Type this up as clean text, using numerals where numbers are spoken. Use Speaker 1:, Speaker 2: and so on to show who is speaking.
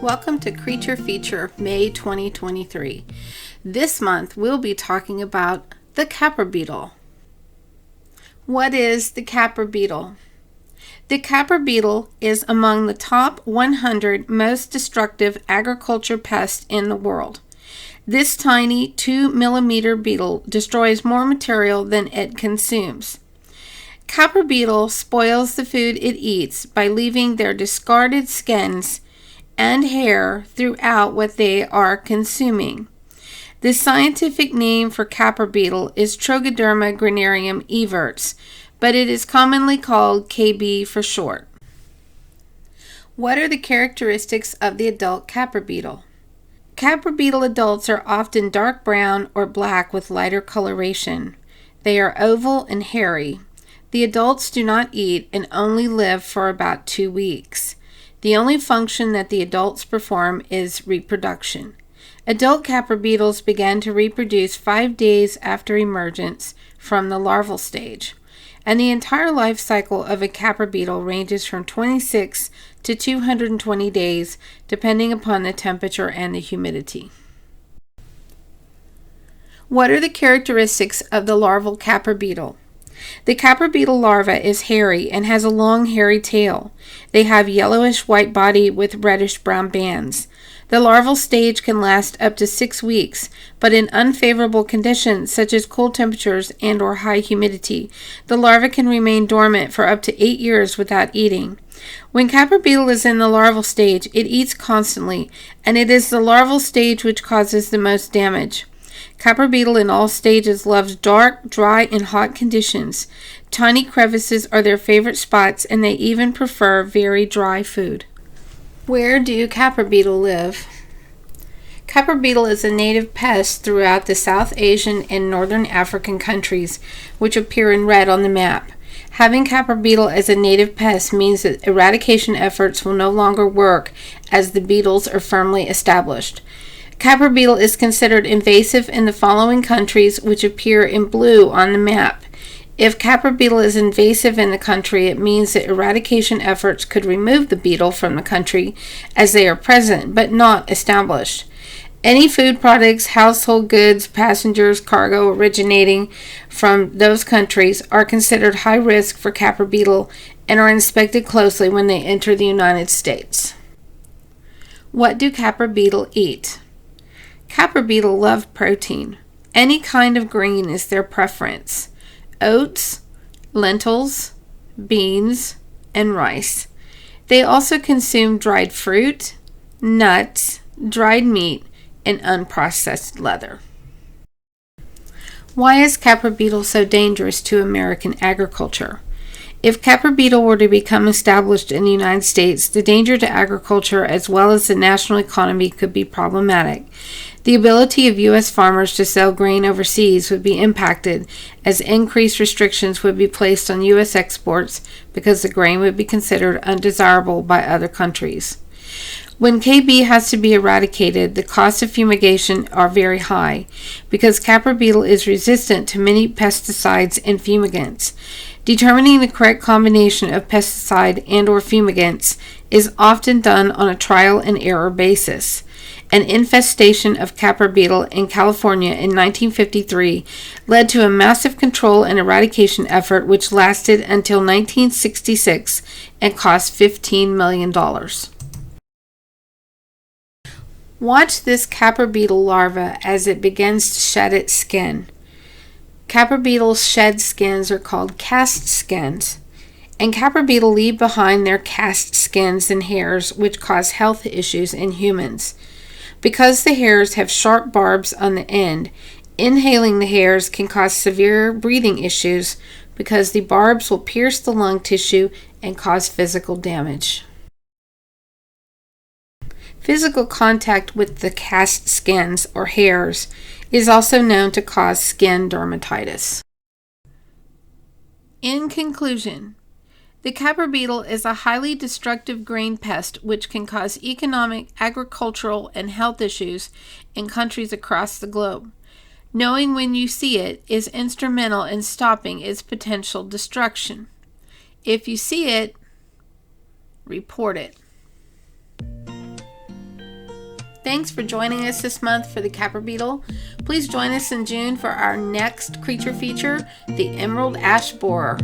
Speaker 1: Welcome to Creature Feature May 2023. This month we'll be talking about the Khapra Beetle. What is the Khapra Beetle? The Khapra Beetle is among the top 100 most destructive agriculture pests in the world. This tiny 2 mm beetle destroys more material than it consumes. Khapra beetle spoils the food it eats by leaving their discarded skins and hair throughout what they are consuming. The scientific name for Khapra beetle is Trogoderma granarium everts, but it is commonly called KB for short. What are the characteristics of the adult Khapra beetle? Khapra beetle adults are often dark brown or black with lighter coloration. They are oval and hairy. The adults do not eat and only live for about 2 weeks. The only function that the adults perform is reproduction. Adult Khapra beetles begin to reproduce 5 days after emergence from the larval stage, and the entire life cycle of a Khapra beetle ranges from 26 to 220 days, depending upon the temperature and the humidity. What are the characteristics of the larval Khapra beetle? The Khapra beetle larva is hairy and has a long hairy tail. They have yellowish white body with reddish brown bands. The larval stage can last up to 6 weeks, but in unfavorable conditions such as cold temperatures and or high humidity, the larva can remain dormant for up to 8 years without eating. When Khapra beetle is in the larval stage, it eats constantly, and it is the larval stage which causes the most damage. Khapra beetle in all stages loves dark, dry, and hot conditions. Tiny crevices are their favorite spots, and they even prefer very dry food. Where do Khapra beetle live? Khapra beetle is a native pest throughout the South Asian and Northern African countries, which appear in red on the map. Having Khapra beetle as a native pest means that eradication efforts will no longer work as the beetles are firmly established. Khapra beetle is considered invasive in the following countries, which appear in blue on the map. If Khapra beetle is invasive in the country, it means that eradication efforts could remove the beetle from the country as they are present but not established. Any food products, household goods, passengers, cargo originating from those countries are considered high risk for Khapra beetle and are inspected closely when they enter the United States. What do Khapra beetle eat? Khapra beetle love protein. Any kind of green is their preference. Oats, lentils, beans, and rice. They also consume dried fruit, nuts, dried meat, and unprocessed leather. Why is Khapra beetle so dangerous to American agriculture? If Khapra beetle were to become established in the United States, the danger to agriculture as well as the national economy could be problematic. The ability of U.S. farmers to sell grain overseas would be impacted, as increased restrictions would be placed on U.S. exports because the grain would be considered undesirable by other countries. When KB has to be eradicated, the costs of fumigation are very high because Khapra beetle is resistant to many pesticides and fumigants. Determining the correct combination of pesticide and or fumigants is often done on a trial and error basis. An infestation of Khapra beetle in California in 1953 led to a massive control and eradication effort which lasted until 1966 and cost $15 million. Watch this Khapra beetle larva as it begins to shed its skin. Khapra beetle's shed skins are called cast skins, and Khapra beetle leave behind their cast skins and hairs which cause health issues in humans. Because the hairs have sharp barbs on the end, inhaling the hairs can cause severe breathing issues because the barbs will pierce the lung tissue and cause physical damage. Physical contact with the cast skins or hairs is also known to cause skin dermatitis. In conclusion, the Khapra beetle is a highly destructive grain pest which can cause economic, agricultural, and health issues in countries across the globe. Knowing when you see it is instrumental in stopping its potential destruction. If you see it, report it. Thanks for joining us this month for the Khapra Beetle. Please join us in June for our next creature feature, the Emerald Ash Borer.